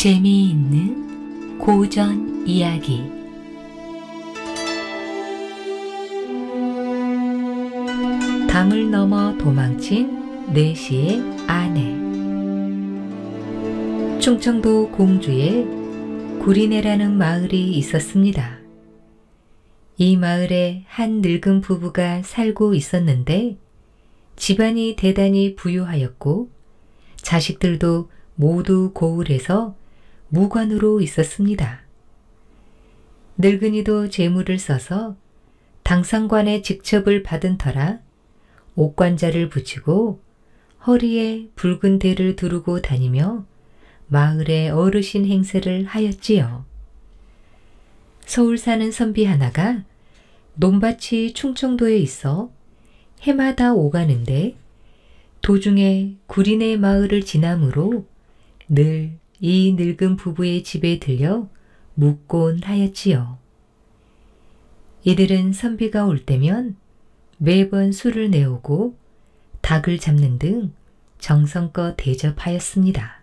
재미있는 고전 이야기. 담을 넘어 도망친 내시의 아내. 충청도 공주에 구리네라는 마을이 있었습니다. 이 마을에 한 늙은 부부가 살고 있었는데 집안이 대단히 부유하였고 자식들도 모두 고을에서 무관으로 있었습니다. 늙은이도 재물을 써서 당상관의 직첩을 받은 터라 옥관자를 붙이고 허리에 붉은 대를 두르고 다니며 마을의 어르신 행세를 하였지요. 서울 사는 선비 하나가 논밭이 충청도에 있어 해마다 오가는데 도중에 구리네 마을을 지나므로 늘 이 늙은 부부의 집에 들려 묵곤 하였지요. 이들은 선비가 올 때면 매번 술을 내오고 닭을 잡는 등 정성껏 대접하였습니다.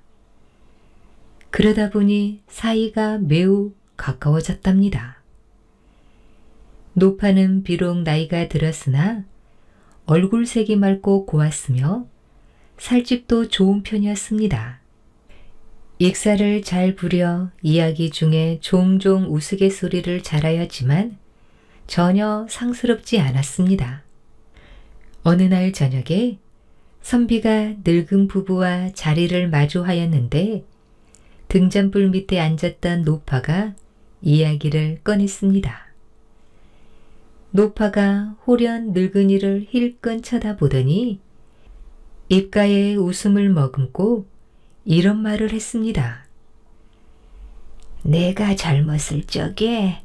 그러다 보니 사이가 매우 가까워졌답니다. 노파는 비록 나이가 들었으나 얼굴색이 맑고 고왔으며 살집도 좋은 편이었습니다. 익사를 잘 부려 이야기 중에 종종 우스갯소리를 잘하였지만 전혀 상스럽지 않았습니다. 어느 날 저녁에 선비가 늙은 부부와 자리를 마주하였는데 등잔불 밑에 앉았던 노파가 이야기를 꺼냈습니다. 노파가 홀연 늙은이를 힐끔 쳐다보더니 입가에 웃음을 머금고 이런 말을 했습니다. 내가 젊었을 적에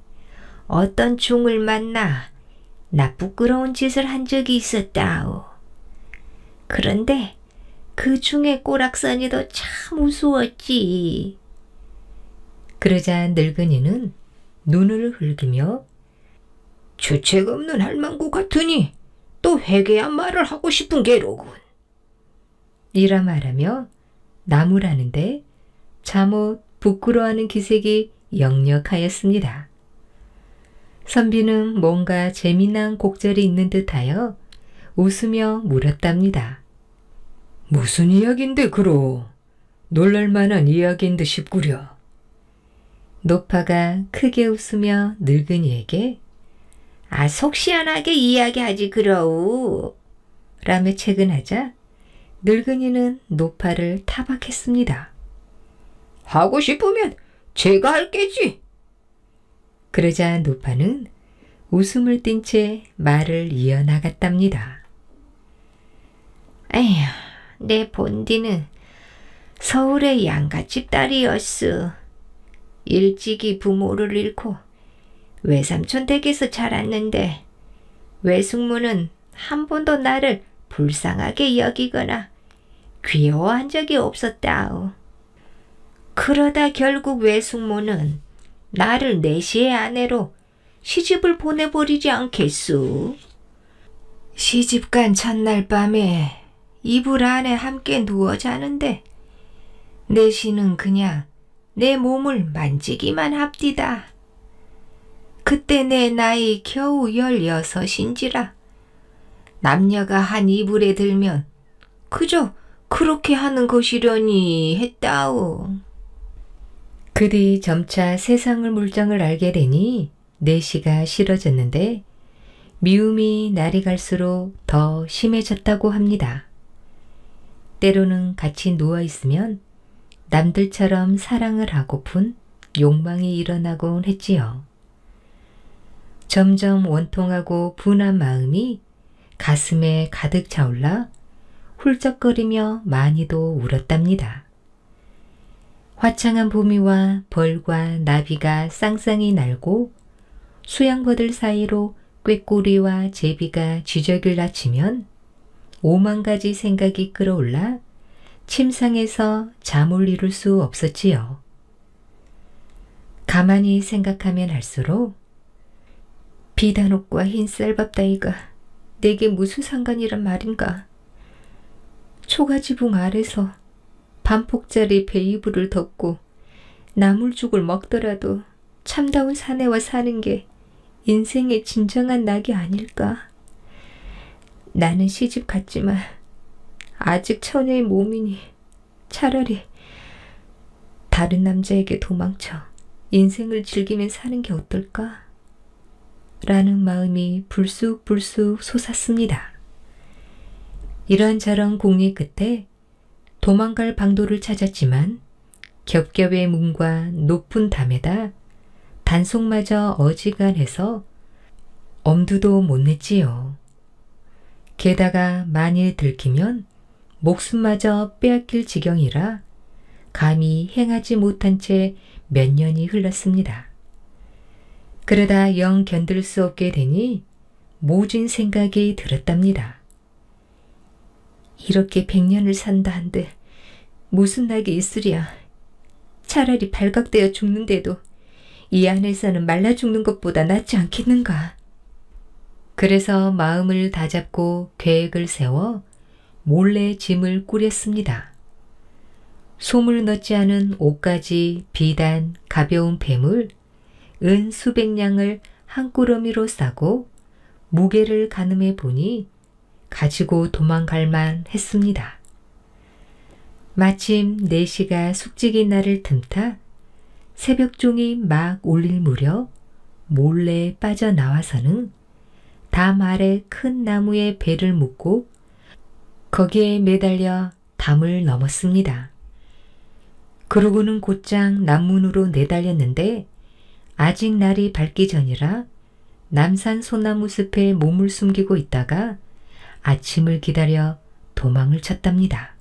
어떤 중을 만나 나 부끄러운 짓을 한 적이 있었다오. 그런데 그 중에 꼬락서니도 참 우스웠지. 그러자 늙은이는 눈을 흘기며 주책 없는 할망구 같으니 또 회개한 말을 하고 싶은 게로군. 이라 말하며 나무라는데 잠옷 부끄러워하는 기색이 역력하였습니다. 선비는 뭔가 재미난 곡절이 있는 듯하여 웃으며 물었답니다. 무슨 이야기인데 그로? 놀랄만한 이야기인 듯 싶구려. 노파가 크게 웃으며 늙은이에게 속 시원하게 이야기하지 그러우 라며 채근하자 늙은이는 노파를 타박했습니다. 하고 싶으면 제가 할게지. 그러자 노파는 웃음을 띤 채 말을 이어나갔답니다. 에휴, 내 본디는 서울의 양갓집 딸이었어. 일찍이 부모를 잃고 외삼촌 댁에서 자랐는데 외숙모는 한 번도 나를 불쌍하게 여기거나 귀여워한 적이 없었다오. 그러다 결국 외숙모는 나를 내시의 아내로 시집을 보내버리지 않겠소. 시집간 첫날 밤에 이불 안에 함께 누워 자는데 내시는 그냥 내 몸을 만지기만 합디다. 그때 내 나이 겨우 16인지라 남녀가 한 이불에 들면 그저 그렇게 하는 것이려니 했다오. 그 뒤 점차 세상을 물정을 알게 되니 내시가 싫어졌는데 미움이 날이 갈수록 더 심해졌다고 합니다. 때로는 같이 누워있으면 남들처럼 사랑을 하고픈 욕망이 일어나곤 했지요. 점점 원통하고 분한 마음이 가슴에 가득 차올라 훌쩍거리며 많이도 울었답니다. 화창한 봄이와 벌과 나비가 쌍쌍이 날고 수양버들 사이로 꾀꼬리와 제비가 쥐저귀를 낮추면 5만 가지 생각이 끌어올라 침상에서 잠을 이룰 수 없었지요. 가만히 생각하면 할수록 비단옷과 흰 쌀밥 따위가 내게 무슨 상관이란 말인가. 초가지붕 아래서 반폭짜리 베이브를 덮고 나물죽을 먹더라도 참다운 사내와 사는 게 인생의 진정한 낙이 아닐까. 나는 시집 갔지만 아직 처녀의 몸이니 차라리 다른 남자에게 도망쳐 인생을 즐기며 사는 게 어떨까? 라는 마음이 불쑥불쑥 솟았습니다. 이런저런 궁리 끝에 도망갈 방도를 찾았지만 겹겹의 문과 높은 담에다 단속마저 어지간해서 엄두도 못 냈지요. 게다가 만일 들키면 목숨마저 빼앗길 지경이라 감히 행하지 못한 채 몇 년이 흘렀습니다. 그러다 영 견딜 수 없게 되니 모진 생각이 들었답니다. 이렇게 100년을 산다 한들 무슨 낙이 있으랴. 차라리 발각되어 죽는데도 이 안에서는 말라 죽는 것보다 낫지 않겠는가. 그래서 마음을 다잡고 계획을 세워 몰래 짐을 꾸렸습니다. 솜을 넣지 않은 옷가지, 비단, 가벼운 폐물, 은 수백 냥을 한 꾸러미로 싸고 무게를 가늠해 보니 가지고 도망갈 만 했습니다. 마침 4시가 숙직인 날을 틈타 새벽종이 막 울릴 무렵 몰래 빠져나와서는 담 아래 큰 나무에 배를 묶고 거기에 매달려 담을 넘었습니다. 그러고는 곧장 남문으로 내달렸는데 아직 날이 밝기 전이라 남산 소나무 숲에 몸을 숨기고 있다가 아침을 기다려 도망을 쳤답니다.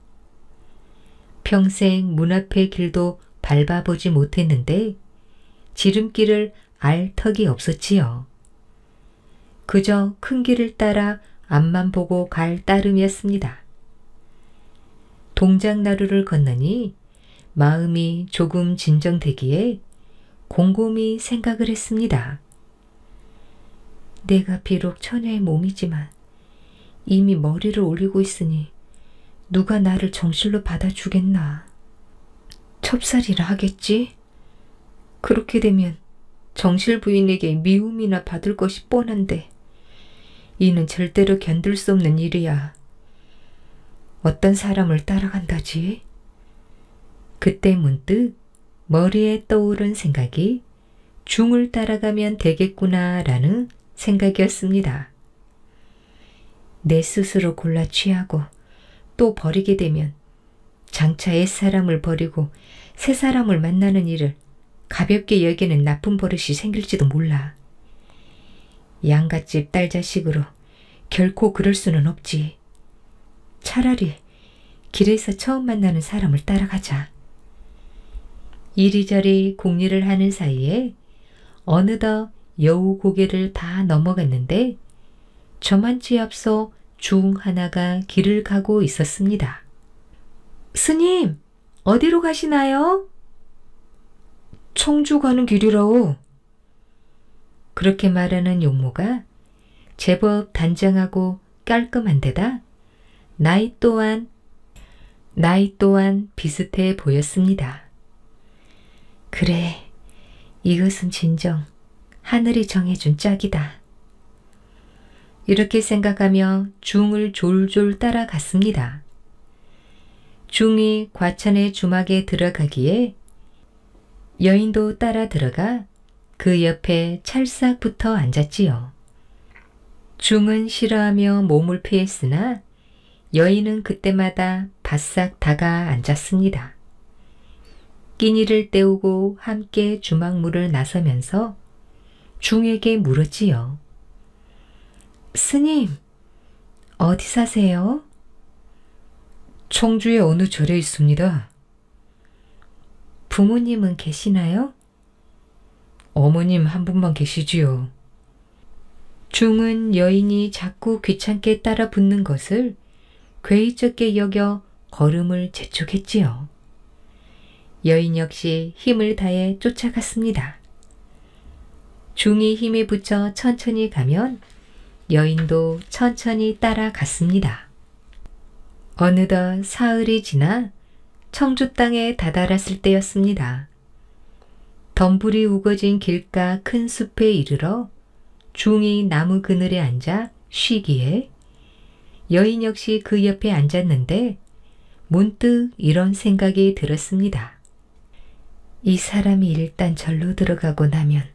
평생 문 앞의 길도 밟아보지 못했는데 지름길을 알 턱이 없었지요. 그저 큰 길을 따라 앞만 보고 갈 따름이었습니다. 동작나루를 건너니 마음이 조금 진정되기에 곰곰이 생각을 했습니다. 내가 비록 처녀의 몸이지만 이미 머리를 올리고 있으니 누가 나를 정실로 받아주겠나. 첩살이라 하겠지? 그렇게 되면 정실 부인에게 미움이나 받을 것이 뻔한데 이는 절대로 견딜 수 없는 일이야. 어떤 사람을 따라간다지? 그때 문득 머리에 떠오른 생각이 중을 따라가면 되겠구나라는 생각이었습니다. 내 스스로 골라 취하고 또 버리게 되면 장차 옛사람을 버리고 새 사람을 만나는 일을 가볍게 여기는 나쁜 버릇이 생길지도 몰라. 양갓집 딸 자식으로 결코 그럴 수는 없지. 차라리 길에서 처음 만나는 사람을 따라가자. 이리저리 궁리를 하는 사이에 어느덧 여우 고개를 다 넘어갔는데 저만치 앞서 중 하나가 길을 가고 있었습니다. 스님, 어디로 가시나요? 청주 가는 길이라오. 그렇게 말하는 용모가 제법 단정하고 깔끔한 데다 나이 또한 비슷해 보였습니다. 그래, 이것은 진정 하늘이 정해준 짝이다. 이렇게 생각하며 중을 졸졸 따라갔습니다. 중이 과천의 주막에 들어가기에 여인도 따라 들어가 그 옆에 찰싹 붙어 앉았지요. 중은 싫어하며 몸을 피했으나 여인은 그때마다 바싹 다가 앉았습니다. 끼니를 때우고 함께 주막문을 나서면서 중에게 물었지요. 스님, 어디 사세요? 청주의 어느 절에 있습니다. 부모님은 계시나요? 어머님 한 분만 계시지요. 중은 여인이 자꾸 귀찮게 따라 붙는 것을 괴이쩍게 여겨 걸음을 재촉했지요. 여인 역시 힘을 다해 쫓아갔습니다. 중이 힘에 붙여 천천히 가면 여인도 천천히 따라갔습니다. 어느덧 사흘이 지나 청주 땅에 다다랐을 때였습니다. 덤불이 우거진 길가 큰 숲에 이르러 중이 나무 그늘에 앉아 쉬기에 여인 역시 그 옆에 앉았는데 문득 이런 생각이 들었습니다. 이 사람이 일단 절로 들어가고 나면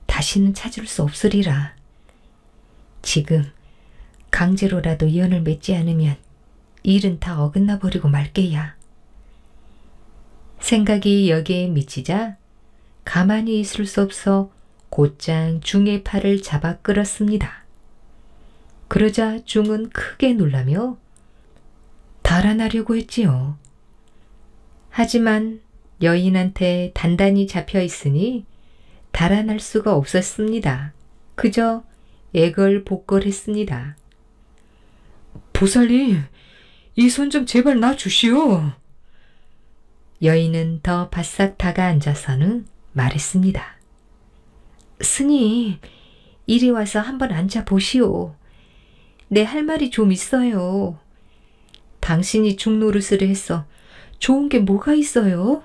다시는 찾을 수 없으리라. 지금 강제로라도 연을 맺지 않으면 일은 다 어긋나 버리고 말게야. 생각이 여기에 미치자 가만히 있을 수 없어 곧장 중의 팔을 잡아 끌었습니다. 그러자 중은 크게 놀라며 달아나려고 했지요. 하지만 여인한테 단단히 잡혀 있으니 달아날 수가 없었습니다. 그저 애걸복걸했습니다. 보살님, 이 손 좀 제발 놔주시오. 여인은 더 바싹 다가앉아서는 말했습니다. 스님, 이리 와서 한번 앉아보시오. 내 할 말이 좀 있어요. 당신이 중노릇을 해서 좋은 게 뭐가 있어요?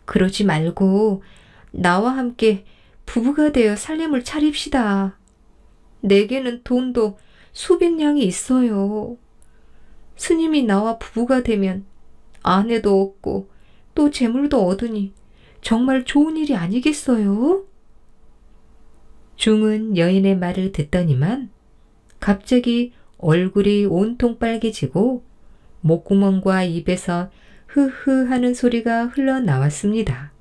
그러지 말고 나와 함께 부부가 되어 살림을 차립시다. 내게는 돈도 수백 냥이 있어요. 스님이 나와 부부가 되면 아내도 얻고 또 재물도 얻으니 정말 좋은 일이 아니겠어요? 중은 여인의 말을 듣더니만 갑자기 얼굴이 온통 빨개지고 목구멍과 입에서 흐흐 하는 소리가 흘러나왔습니다.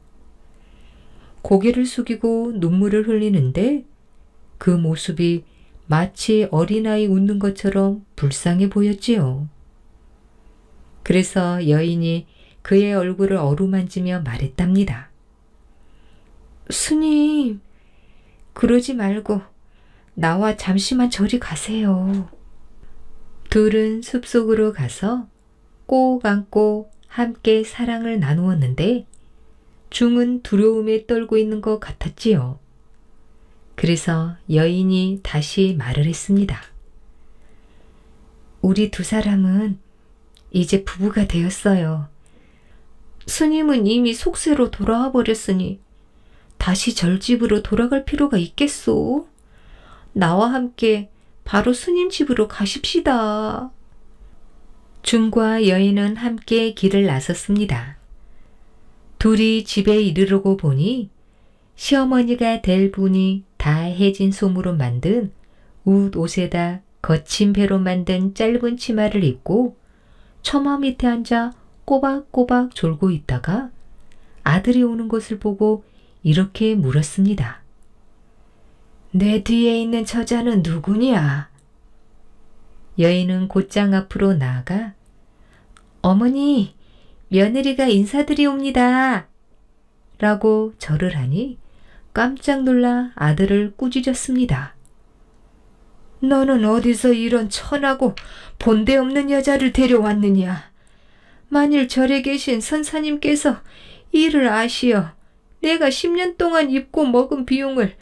고개를 숙이고 눈물을 흘리는데 그 모습이 마치 어린아이 웃는 것처럼 불쌍해 보였지요. 그래서 여인이 그의 얼굴을 어루만지며 말했답니다. 스님, 그러지 말고 나와 잠시만 저리 가세요. 둘은 숲속으로 가서 꼭 안고 함께 사랑을 나누었는데 중은 두려움에 떨고 있는 것 같았지요. 그래서 여인이 다시 말을 했습니다. 우리 두 사람은 이제 부부가 되었어요. 스님은 이미 속세로 돌아와 버렸으니 다시 절집으로 돌아갈 필요가 있겠소? 나와 함께 바로 스님 집으로 가십시다. 중과 여인은 함께 길을 나섰습니다. 둘이 집에 이르르고 보니 시어머니가 될 분이 다 해진 솜으로 만든 웃옷에다 거친 배로 만든 짧은 치마를 입고 처마 밑에 앉아 꼬박꼬박 졸고 있다가 아들이 오는 것을 보고 이렇게 물었습니다. 내 뒤에 있는 처자는 누구냐? 여인은 곧장 앞으로 나아가 어머니, 며느리가 인사드리옵니다. 라고 절을 하니 깜짝 놀라 아들을 꾸짖었습니다. 너는 어디서 이런 천하고 본데없는 여자를 데려왔느냐? 만일 절에 계신 선사님께서 이를 아시어 내가 10년 동안 입고 먹은 비용을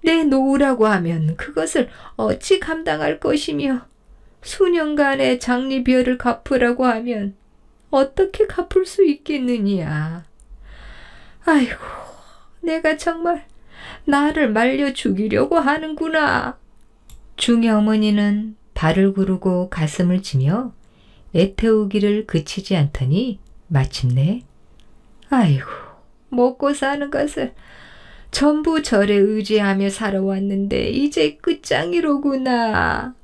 내놓으라고 하면 그것을 어찌 감당할 것이며 수년간의 장리비어를 갚으라고 하면 어떻게 갚을 수 있겠느냐. 아이고, 내가 정말 나를 말려 죽이려고 하는구나. 중의 어머니는 발을 구르고 가슴을 치며 애태우기를 그치지 않더니 마침내 아이고, 먹고 사는 것을 전부 절에 의지하며 살아왔는데 이제 끝장이로구나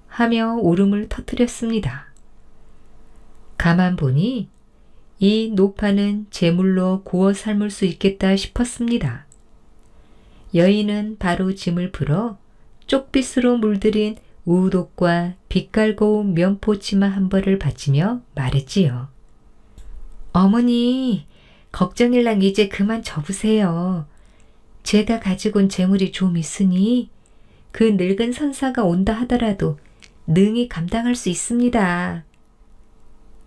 하며 울음을 터뜨렸습니다. 가만 보니 이 노파는 제물로 구워 삶을 수 있겠다 싶었습니다. 여인은 바로 짐을 풀어 쪽빛으로 물들인 우옷과 빛깔 고운 면포치마 한 벌을 바치며 말했지요. 어머니, 걱정일랑 이제 그만 접으세요. 제가 가지고 온 재물이 좀 있으니 그 늙은 선사가 온다 하더라도 능히 감당할 수 있습니다.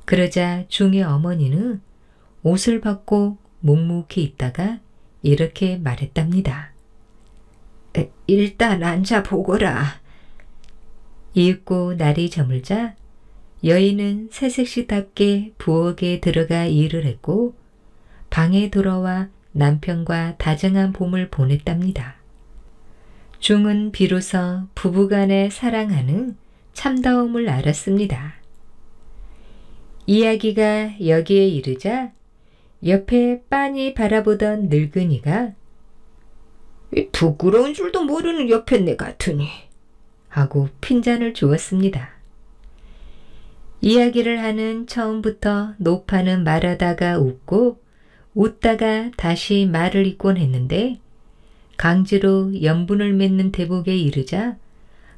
그러자 중의 어머니는 옷을 벗고 묵묵히 있다가 이렇게 말했답니다. 일단 앉아보거라. 이윽고 날이 저물자 여인은 새색시답게 부엌에 들어가 일을 했고 방에 돌아와 남편과 다정한 봄을 보냈답니다. 중은 비로소 부부간의 사랑하는 참다움을 알았습니다. 이야기가 여기에 이르자 옆에 빤히 바라보던 늙은이가 부끄러운 줄도 모르는 옆에 내 같으니 하고 핀잔을 주었습니다. 이야기를 하는 처음부터 노파는 말하다가 웃고 웃다가 다시 말을 잇곤 했는데 강제로 연분을 맺는 대목에 이르자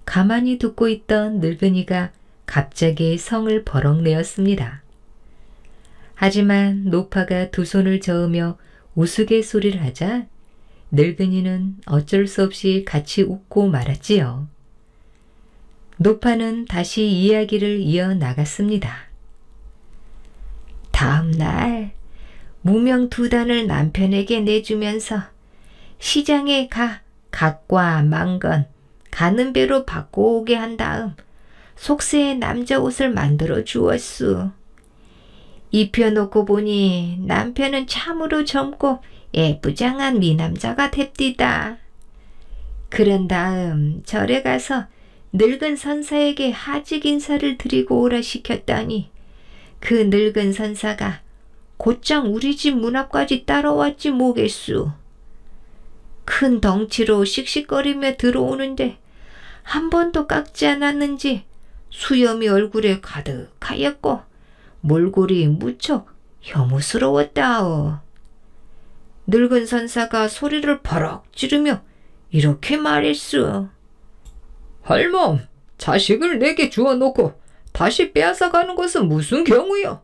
가만히 듣고 있던 늙은이가 갑자기 성을 버럭 내었습니다. 하지만 노파가 두 손을 저으며 우스갯소리를 하자 늙은이는 어쩔 수 없이 같이 웃고 말았지요. 노파는 다시 이야기를 이어나갔습니다. 다음 날 무명 2단을 남편에게 내주면서 시장에 갓과 망건 가는 배로 바꿔 오게 한 다음 속세의 남자 옷을 만들어 주었수. 입혀놓고 보니 남편은 참으로 젊고 예쁘장한 미남자가 됩디다. 그런 다음 절에 가서 늙은 선사에게 하직 인사를 드리고 오라 시켰더니 그 늙은 선사가 곧장 우리 집 문 앞까지 따라왔지 뭐겠수. 큰 덩치로 씩씩거리며 들어오는데 한 번도 깎지 않았는지 수염이 얼굴에 가득하였고 몰골이 무척 혐오스러웠다오. 늙은 선사가 소리를 버럭 지르며 이렇게 말했수. 할멈, 자식을 내게 주어놓고 다시 빼앗아 가는 것은 무슨 경우요?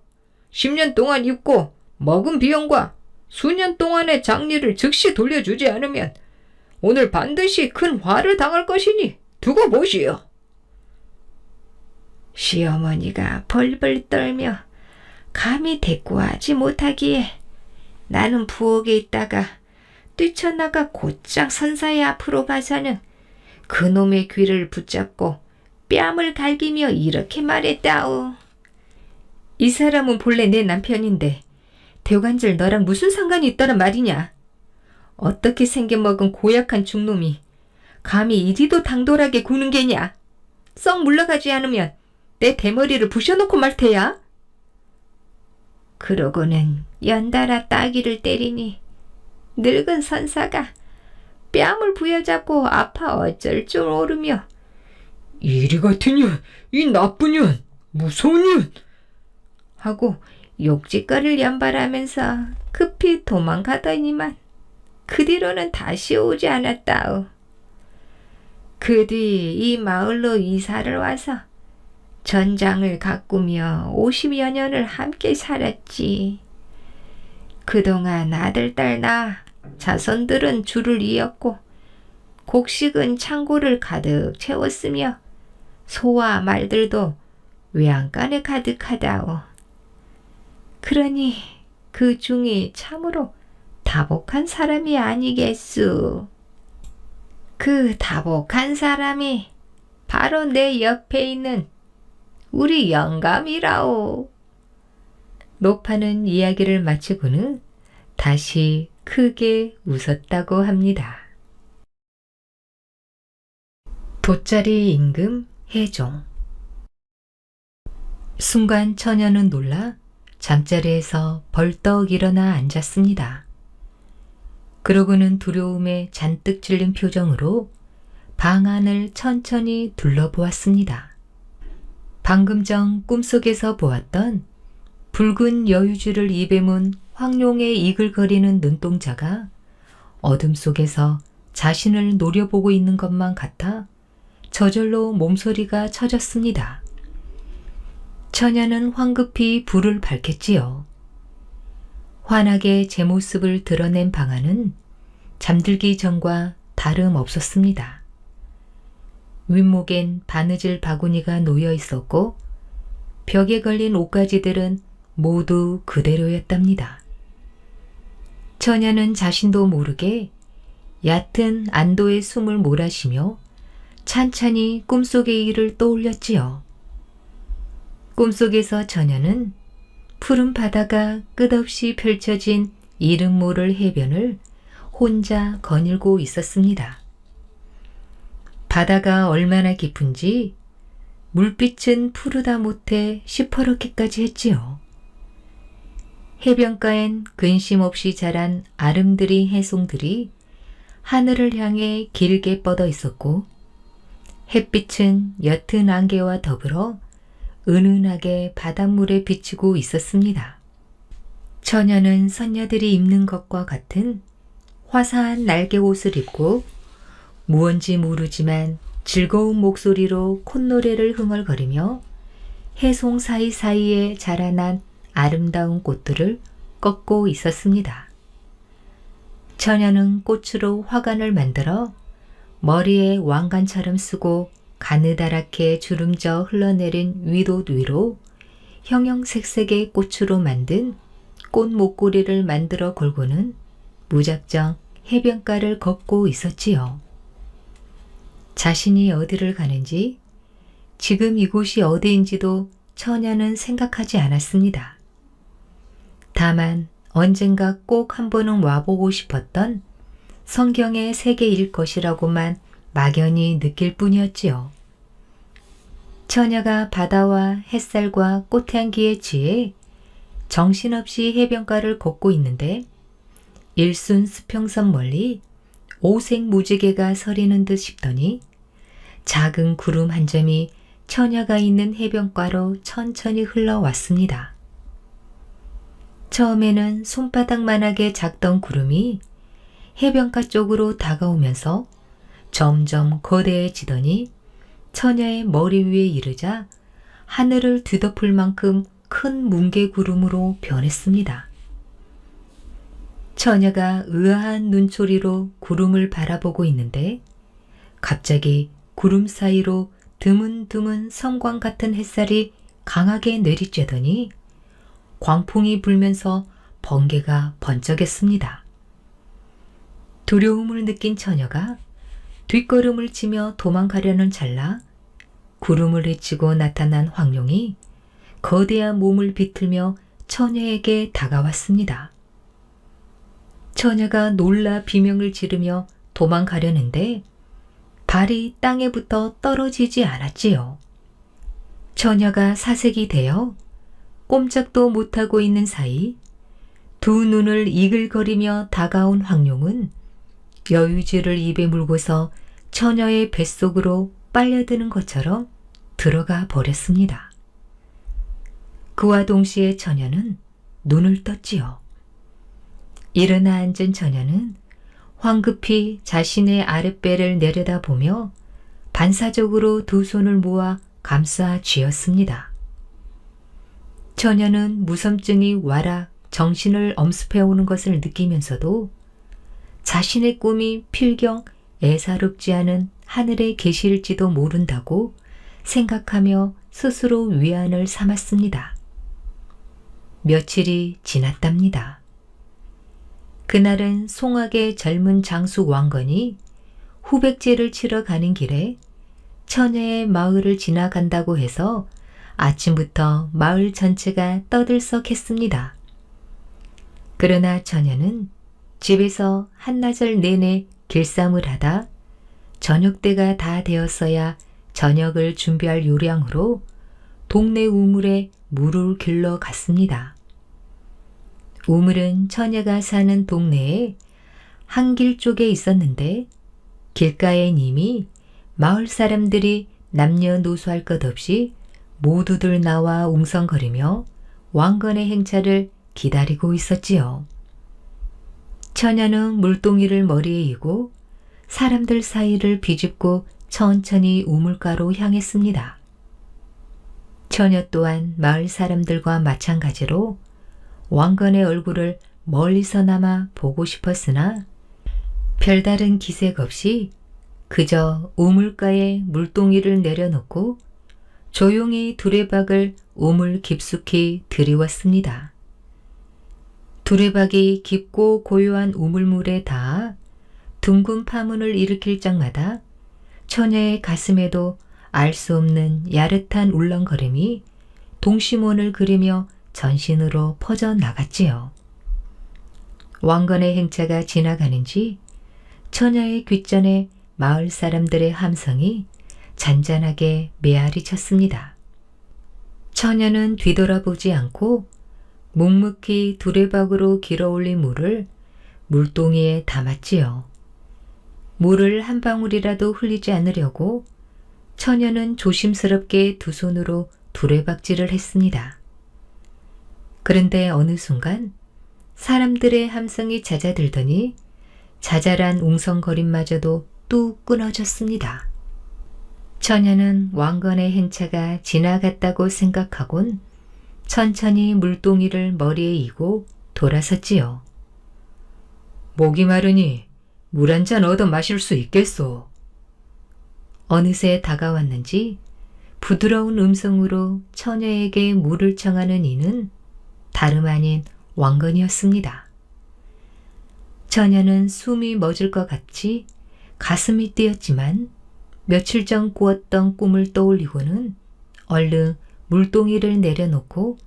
10년 동안 입고 먹은 비용과 수년 동안의 장리를 즉시 돌려주지 않으면 오늘 반드시 큰 화를 당할 것이니 두고 보시오. 시어머니가 벌벌 떨며 감히 대꾸하지 못하기에 나는 부엌에 있다가 뛰쳐나가 곧장 선사의 앞으로 가서는 그놈의 귀를 붙잡고 뺨을 갈기며 이렇게 말했다오. 이 사람은 본래 내 남편인데 대관절 너랑 무슨 상관이 있다란 말이냐? 어떻게 생겨먹은 고약한 중놈이 감히 이리도 당돌하게 구는 게냐? 썩 물러가지 않으면 내 대머리를 부셔놓고 말 테야? 그러고는 연달아 따귀를 때리니 늙은 선사가 뺨을 부여잡고 아파 어쩔 줄 모르며 이리 같은 년, 이 나쁜 년, 무서운 년 하고 욕짓거리를 연발하면서 급히 도망가더니만 그 뒤로는 다시 오지 않았다오. 그 뒤 이 마을로 이사를 와서 전장을 가꾸며 50여 년을 함께 살았지. 그동안 아들, 딸, 나 자손들은 줄을 이었고 곡식은 창고를 가득 채웠으며 소와 말들도 외양간에 가득하다오. 그러니 그 중에 참으로 다복한 사람이 아니겠수. 그 다복한 사람이 바로 내 옆에 있는 우리 영감이라오. 노파는 이야기를 마치고는 다시 크게 웃었다고 합니다. 돗자리 임금 해종. 순간 처녀는 놀라 잠자리에서 벌떡 일어나 앉았습니다. 그러고는 두려움에 잔뜩 질린 표정으로 방 안을 천천히 둘러보았습니다. 방금 전 꿈속에서 보았던 붉은 여유주를 입에 문 황룡의 이글거리는 눈동자가 어둠 속에서 자신을 노려보고 있는 것만 같아 저절로 몸소리가 쳐졌습니다. 처녀는 황급히 불을 밝혔지요. 환하게 제 모습을 드러낸 방 안은 잠들기 전과 다름없었습니다. 윗목엔 바느질 바구니가 놓여 있었고 벽에 걸린 옷가지들은 모두 그대로였답니다. 처녀는 자신도 모르게 얕은 안도의 숨을 몰아쉬며 찬찬히 꿈속의 일을 떠올렸지요. 꿈속에서 처녀는 푸른 바다가 끝없이 펼쳐진 이름 모를 해변을 혼자 거닐고 있었습니다. 바다가 얼마나 깊은지 물빛은 푸르다 못해 시퍼렇게까지 했지요. 해변가엔 근심 없이 자란 아름드리 해송들이 하늘을 향해 길게 뻗어 있었고 햇빛은 옅은 안개와 더불어 은은하게 바닷물에 비치고 있었습니다. 처녀는 선녀들이 입는 것과 같은 화사한 날개 옷을 입고 무언지 모르지만 즐거운 목소리로 콧노래를 흥얼거리며 해송 사이사이에 자라난 아름다운 꽃들을 꺾고 있었습니다. 처녀는 꽃으로 화관을 만들어 머리에 왕관처럼 쓰고 가느다랗게 주름져 흘러내린 윗옷 위로 형형색색의 꽃으로 만든 꽃 목걸이를 만들어 걸고는 무작정 해변가를 걷고 있었지요. 자신이 어디를 가는지, 지금 이곳이 어디인지도 처녀는 생각하지 않았습니다. 다만 언젠가 꼭 한 번은 와보고 싶었던 성경의 세계일 것이라고만 막연히 느낄 뿐이었지요. 처녀가 바다와 햇살과 꽃향기에 취해 정신없이 해변가를 걷고 있는데 일순 수평선 멀리 오색 무지개가 서리는 듯 싶더니 작은 구름 한 점이 처녀가 있는 해변가로 천천히 흘러왔습니다. 처음에는 손바닥만하게 작던 구름이 해변가 쪽으로 다가오면서 점점 거대해지더니 처녀의 머리 위에 이르자 하늘을 뒤덮을 만큼 큰 뭉게구름으로 변했습니다. 처녀가 의아한 눈초리로 구름을 바라보고 있는데 갑자기 구름 사이로 드문드문 섬광 같은 햇살이 강하게 내리쬐더니 광풍이 불면서 번개가 번쩍였습니다. 두려움을 느낀 처녀가 뒷걸음을 치며 도망가려는 찰나 구름을 헤치고 나타난 황룡이 거대한 몸을 비틀며 처녀에게 다가왔습니다. 처녀가 놀라 비명을 지르며 도망가려는데 발이 땅에 붙어 떨어지지 않았지요. 처녀가 사색이 되어 꼼짝도 못하고 있는 사이 두 눈을 이글거리며 다가온 황룡은 여유지를 입에 물고서 처녀의 뱃속으로 빨려드는 것처럼 들어가 버렸습니다. 그와 동시에 처녀는 눈을 떴지요. 일어나 앉은 처녀는 황급히 자신의 아랫배를 내려다보며 반사적으로 두 손을 모아 감싸 쥐었습니다. 처녀는 무섬증이 와락 정신을 엄습해오는 것을 느끼면서도 자신의 꿈이 필경 애사롭지 않은 하늘에 계실지도 모른다고 생각하며 스스로 위안을 삼았습니다. 며칠이 지났답니다. 그날은 송악의 젊은 장숙 왕건이 후백제를 치러 가는 길에 처녀의 마을을 지나간다고 해서 아침부터 마을 전체가 떠들썩했습니다. 그러나 처녀는 집에서 한나절 내내 길쌈을 하다 저녁 때가 다 되었어야 저녁을 준비할 요량으로 동네 우물에 물을 길러 갔습니다. 우물은 처녀가 사는 동네에 한 길 쪽에 있었는데 길가엔 이미 마을 사람들이 남녀노소할 것 없이 모두들 나와 웅성거리며 왕건의 행차를 기다리고 있었지요. 처녀는 물동이를 머리에 이고 사람들 사이를 비집고 천천히 우물가로 향했습니다. 처녀 또한 마을 사람들과 마찬가지로 왕건의 얼굴을 멀리서나마 보고 싶었으나 별다른 기색 없이 그저 우물가에 물동이를 내려놓고 조용히 두레박을 우물 깊숙이 들이웠습니다. 두레박이 깊고 고요한 우물물에 닿아 둥근 파문을 일으킬 적마다 처녀의 가슴에도 알 수 없는 야릇한 울렁거림이 동심원을 그리며 전신으로 퍼져나갔지요. 왕건의 행차가 지나가는지 처녀의 귓전에 마을 사람들의 함성이 잔잔하게 메아리 쳤습니다. 처녀는 뒤돌아보지 않고 묵묵히 두레박으로 길어올린 물을 물동이에 담았지요. 물을 한 방울이라도 흘리지 않으려고 처녀는 조심스럽게 두 손으로 두레박질을 했습니다. 그런데 어느 순간 사람들의 함성이 잦아들더니 자잘한 웅성거림마저도 뚝 끊어졌습니다. 처녀는 왕건의 행차가 지나갔다고 생각하곤 천천히 물동이를 머리에 이고 돌아섰지요. 목이 마르니 물 한 잔 얻어 마실 수 있겠소. 어느새 다가왔는지 부드러운 음성으로 처녀에게 물을 청하는 이는 다름 아닌 왕건이었습니다. 처녀는 숨이 멎을 것 같이 가슴이 뛰었지만 며칠 전 꾸었던 꿈을 떠올리고는 얼른 물동이를 내려놓고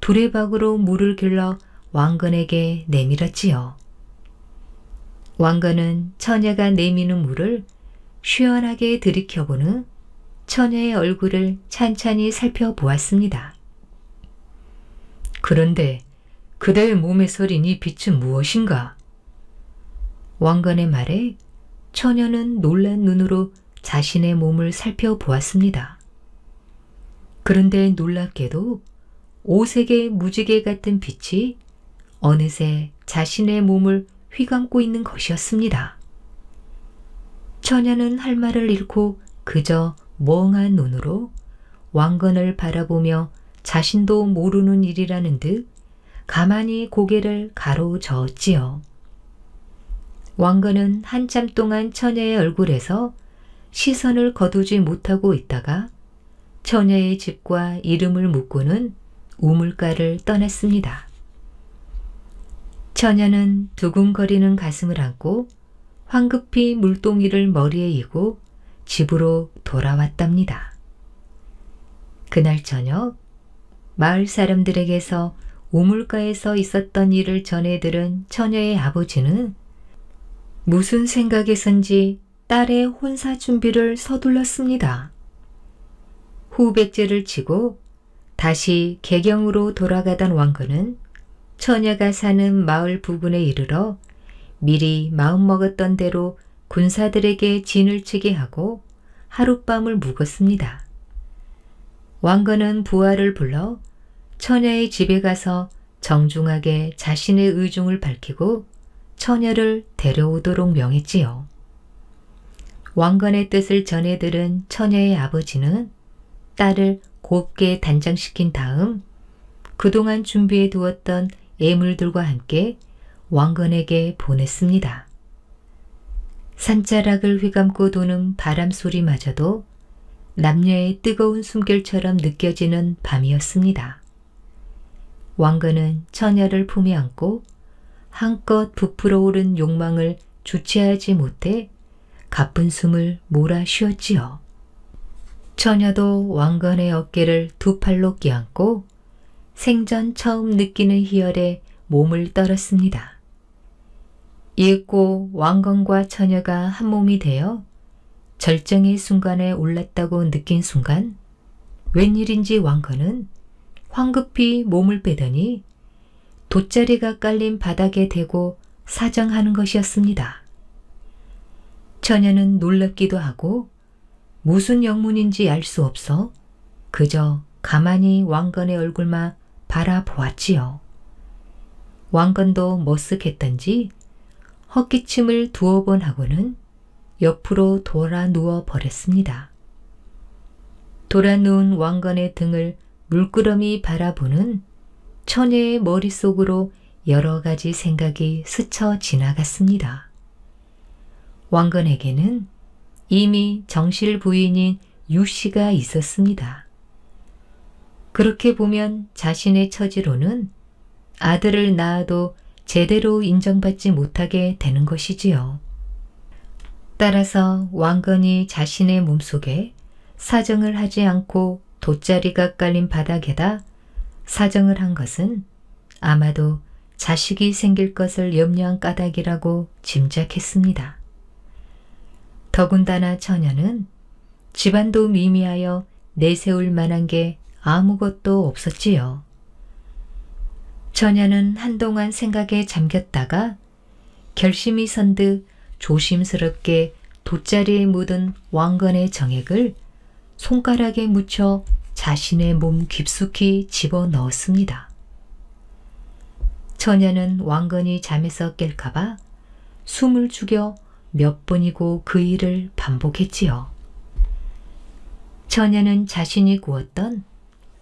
두레박으로 물을 길러 왕건에게 내밀었지요. 왕건은 처녀가 내미는 물을 시원하게 들이켜보는 처녀의 얼굴을 찬찬히 살펴보았습니다. 그런데 그대의 몸에 서린 이 빛은 무엇인가? 왕건의 말에 처녀는 놀란 눈으로 자신의 몸을 살펴보았습니다. 그런데 놀랍게도 오색의 무지개 같은 빛이 어느새 자신의 몸을 휘감고 있는 것이었습니다. 처녀는 할 말을 잃고 그저 멍한 눈으로 왕건을 바라보며 자신도 모르는 일이라는 듯 가만히 고개를 가로저었지요. 왕건은 한참 동안 처녀의 얼굴에서 시선을 거두지 못하고 있다가 처녀의 집과 이름을 묻고는 우물가를 떠났습니다. 처녀는 두근거리는 가슴을 안고 황급히 물동이를 머리에 이고 집으로 돌아왔답니다. 그날 저녁 마을 사람들에게서 우물가에서 있었던 일을 전해 들은 처녀의 아버지는 무슨 생각에선지 딸의 혼사 준비를 서둘렀습니다. 후백제를 치고 다시 개경으로 돌아가던 왕건은 처녀가 사는 마을 부근에 이르러 미리 마음먹었던 대로 군사들에게 진을 치게 하고 하룻밤을 묵었습니다. 왕건은 부하를 불러 처녀의 집에 가서 정중하게 자신의 의중을 밝히고 처녀를 데려오도록 명했지요. 왕건의 뜻을 전해 들은 처녀의 아버지는 딸을 곱게 단장시킨 다음 그동안 준비해 두었던 예물들과 함께 왕건에게 보냈습니다. 산자락을 휘감고 도는 바람 소리마저도 남녀의 뜨거운 숨결처럼 느껴지는 밤이었습니다. 왕건은 처녀를 품에 안고 한껏 부풀어 오른 욕망을 주체하지 못해 가쁜 숨을 몰아쉬었지요. 처녀도 왕건의 어깨를 두 팔로 끼안고 생전 처음 느끼는 희열에 몸을 떨었습니다. 이윽고 왕건과 처녀가 한 몸이 되어 절정의 순간에 올랐다고 느낀 순간 웬일인지 왕건은 황급히 몸을 빼더니 돗자리가 깔린 바닥에 대고 사정하는 것이었습니다. 처녀는 놀랍기도 하고 무슨 영문인지 알 수 없어 그저 가만히 왕건의 얼굴만 바라보았지요. 왕건도 머쓱했던지 헛기침을 두어 번 하고는 옆으로 돌아 누워 버렸습니다. 돌아 누운 왕건의 등을 물끄러미 바라보는 처녀의 머릿속으로 여러 가지 생각이 스쳐 지나갔습니다. 왕건에게는 이미 정실 부인인 유씨가 있었습니다. 그렇게 보면 자신의 처지로는 아들을 낳아도 제대로 인정받지 못하게 되는 것이지요. 따라서 왕건이 자신의 몸속에 사정을 하지 않고 돗자리가 깔린 바닥에다 사정을 한 것은 아마도 자식이 생길 것을 염려한 까닭이라고 짐작했습니다. 더군다나 처녀는 집안도 미미하여 내세울 만한 게 아무것도 없었지요. 처녀는 한동안 생각에 잠겼다가 결심이 선 듯 조심스럽게 돗자리에 묻은 왕건의 정액을 손가락에 묻혀 자신의 몸 깊숙이 집어넣었습니다. 처녀는 왕건이 잠에서 깰까봐 숨을 죽여 몇 번이고 그 일을 반복했지요. 처녀는 자신이 꾸었던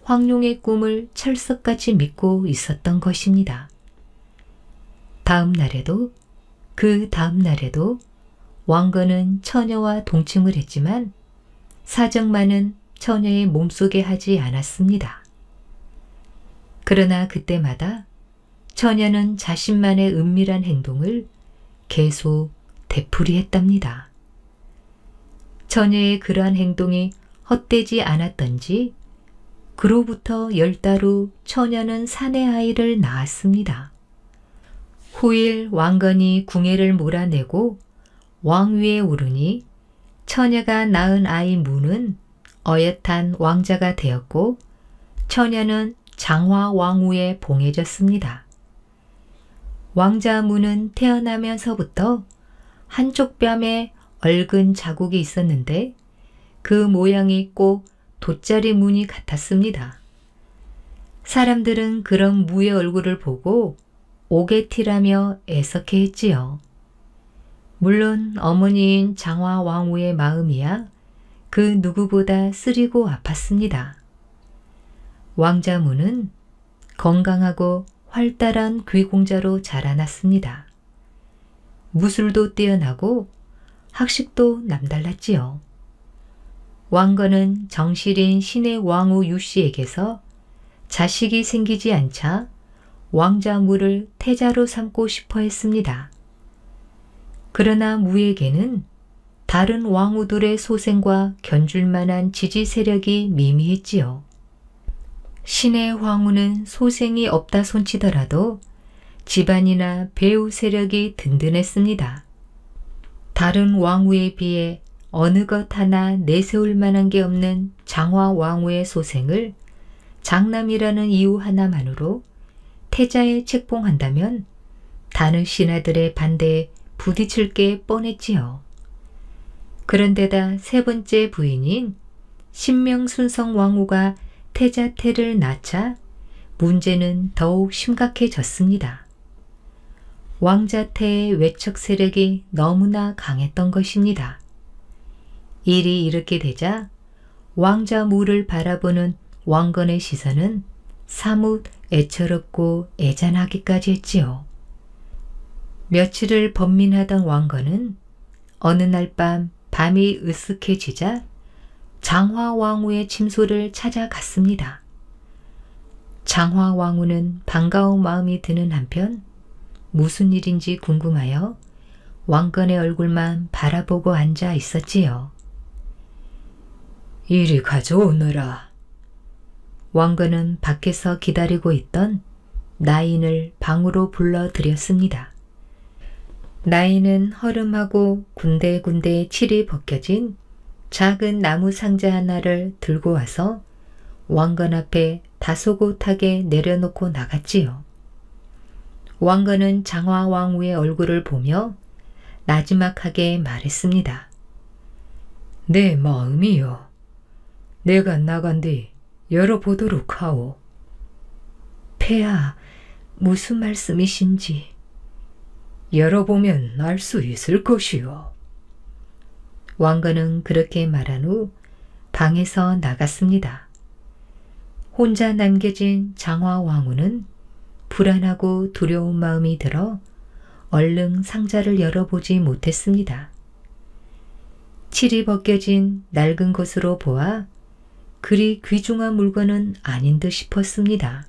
황룡의 꿈을 철석같이 믿고 있었던 것입니다. 다음 날에도 그 다음 날에도 왕건은 처녀와 동침을 했지만 사정만은 처녀의 몸속에 하지 않았습니다. 그러나 그때마다 처녀는 자신만의 은밀한 행동을 계속 되풀이했답니다. 처녀의 그러한 행동이 헛되지 않았던지 그로부터 10달 후 처녀는 사내 아이를 낳았습니다. 후일 왕건이 궁예를 몰아내고 왕위에 오르니 처녀가 낳은 아이 무는 어엿한 왕자가 되었고 처녀는 장화 왕후에 봉해졌습니다. 왕자 무는 태어나면서부터 한쪽 뺨에 얽은 자국이 있었는데 그 모양이 꼭 돗자리 무늬 같았습니다. 사람들은 그런 무의 얼굴을 보고 오게티라며 애석해 했지요. 물론 어머니인 장화 왕후의 마음이야 그 누구보다 쓰리고 아팠습니다. 왕자 무는 건강하고 활달한 귀공자로 자라났습니다. 무술도 뛰어나고 학식도 남달랐지요. 왕건은 정실인 신의 왕후 유씨에게서 자식이 생기지 않자 왕자 무를 태자로 삼고 싶어 했습니다. 그러나 무에게는 다른 왕후들의 소생과 견줄 만한 지지 세력이 미미했지요. 신의 왕후는 소생이 없다 손치더라도 집안이나 배후 세력이 든든했습니다. 다른 왕후에 비해 어느 것 하나 내세울 만한 게 없는 장화 왕후의 소생을 장남이라는 이유 하나만으로 태자에 책봉한다면 다른 신하들의 반대에 부딪힐 게 뻔했지요. 그런데다 세 번째 부인인 신명순성 왕후가 태자태를 낳자 문제는 더욱 심각해졌습니다. 왕자태의 외척 세력이 너무나 강했던 것입니다. 일이 이렇게 되자 왕자 무를 바라보는 왕건의 시선은 사뭇 애처롭고 애잔하기까지 했지요. 며칠을 번민하던 왕건은 어느 날 밤이 으쓱해지자 장화 왕후의 침소를 찾아갔습니다. 장화 왕후는 반가운 마음이 드는 한편 무슨 일인지 궁금하여 왕건의 얼굴만 바라보고 앉아 있었지요. 이리 가져오너라. 왕건은 밖에서 기다리고 있던 나인을 방으로 불러들였습니다. 나인은 허름하고 군데군데 칠이 벗겨진 작은 나무 상자 하나를 들고 와서 왕건 앞에 다소곳하게 내려놓고 나갔지요. 왕건은 장화 왕후의 얼굴을 보며 나지막하게 말했습니다. 내 마음이요. 내가 나간 뒤 열어보도록 하오. 폐하, 무슨 말씀이신지. 열어보면 알 수 있을 것이요. 왕건은 그렇게 말한 후 방에서 나갔습니다. 혼자 남겨진 장화 왕후는 불안하고 두려운 마음이 들어 얼른 상자를 열어보지 못했습니다. 칠이 벗겨진 낡은 것으로 보아 그리 귀중한 물건은 아닌 듯 싶었습니다.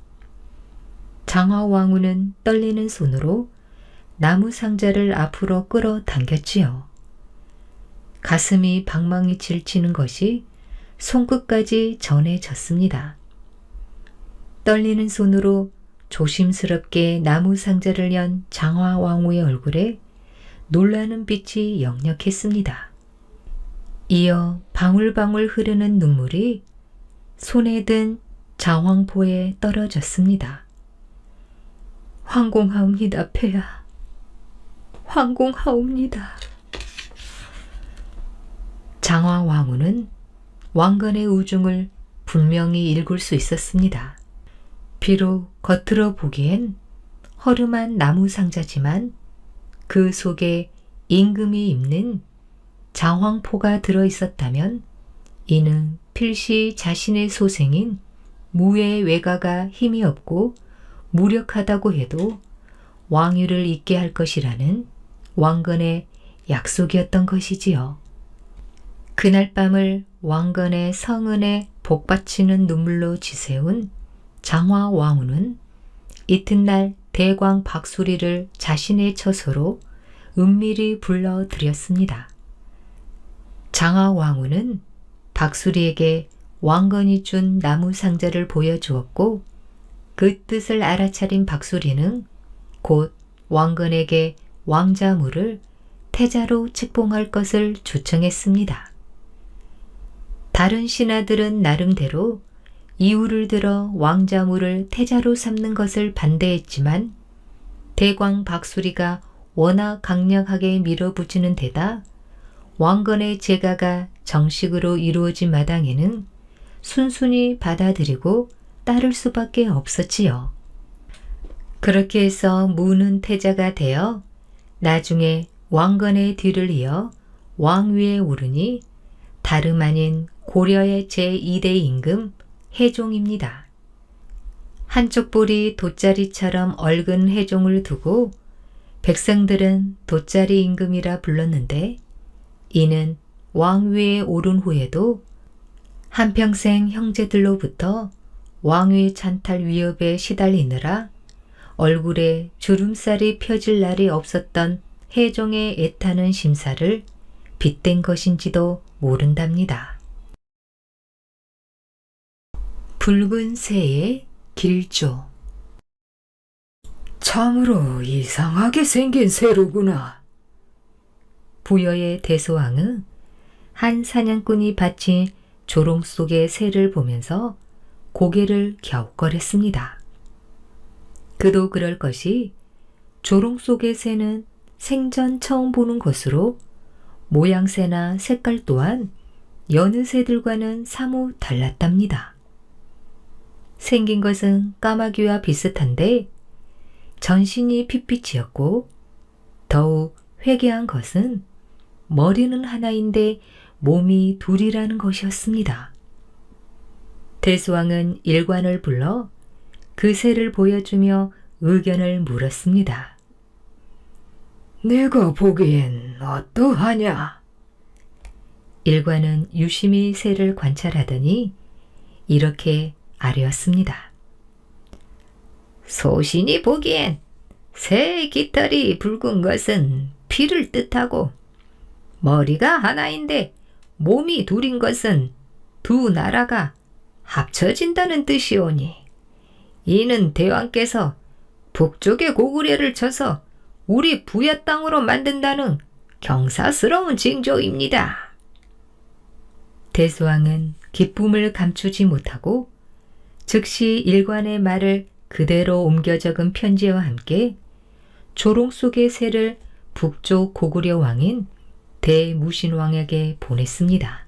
장화 왕후는 떨리는 손으로 나무 상자를 앞으로 끌어당겼지요. 가슴이 방망이 질치는 것이 손끝까지 전해졌습니다. 떨리는 손으로 조심스럽게 나무 상자를 연 장화왕후의 얼굴에 놀라는 빛이 역력했습니다. 이어 방울방울 흐르는 눈물이 손에 든 장황포에 떨어졌습니다. 황공하옵니다, 폐하. 황공하옵니다. 장화왕후는 왕건의 우중을 분명히 읽을 수 있었습니다. 비록 겉으로 보기엔 허름한 나무 상자지만 그 속에 임금이 입는 장황포가 들어있었다면 이는 필시 자신의 소생인 무의 외가가 힘이 없고 무력하다고 해도 왕위를 잇게 할 것이라는 왕건의 약속이었던 것이지요. 그날 밤을 왕건의 성은에 복받치는 눈물로 지새운 장화왕후는 이튿날 대광 박수리를 자신의 처소로 은밀히 불러들였습니다. 장화왕후는 박수리에게 왕건이 준 나무 상자를 보여주었고 그 뜻을 알아차린 박수리는 곧 왕건에게 왕자무를 태자로 책봉할 것을 주청했습니다. 다른 신하들은 나름대로 이유를 들어 왕자무를 태자로 삼는 것을 반대했지만 대광 박수리가 워낙 강력하게 밀어붙이는 데다 왕건의 제가가 정식으로 이루어진 마당에는 순순히 받아들이고 따를 수밖에 없었지요. 그렇게 해서 무는 태자가 되어 나중에 왕건의 뒤를 이어 왕위에 오르니 다름 아닌 고려의 제2대 임금 해종입니다. 한쪽 볼이 돗자리처럼 얽은 해종을 두고 백성들은 돗자리 임금이라 불렀는데 이는 왕위에 오른 후에도 한평생 형제들로부터 왕위 찬탈 위협에 시달리느라 얼굴에 주름살이 펴질 날이 없었던 해종의 애타는 심사를 빗댄 것인지도 모른답니다. 붉은 새의 길조. 참으로 이상하게 생긴 새로구나. 부여의 대소왕은 한 사냥꾼이 바친 조롱 속의 새를 보면서 고개를 갸웃거렸습니다. 그도 그럴 것이 조롱 속의 새는 생전 처음 보는 것으로 모양새나 색깔 또한 여느 새들과는 사뭇 달랐답니다. 생긴 것은 까마귀와 비슷한데 전신이 핏빛이었고 더욱 회개한 것은 머리는 하나인데 몸이 둘이라는 것이었습니다. 대수왕은 일관을 불러 그 새를 보여주며 의견을 물었습니다. 내가 보기엔 어떠하냐? 일관은 유심히 새를 관찰하더니 이렇게 아뢰었습니다. 소신이 보기엔 새의 깃털이 붉은 것은 피를 뜻하고 머리가 하나인데 몸이 둘인 것은 두 나라가 합쳐진다는 뜻이오니 이는 대왕께서 북쪽의 고구려를 쳐서 우리 부야 땅으로 만든다는 경사스러운 징조입니다. 대수왕은 기쁨을 감추지 못하고 즉시 일관의 말을 그대로 옮겨 적은 편지와 함께 조롱 속의 새를 북쪽 고구려 왕인 대무신왕에게 보냈습니다.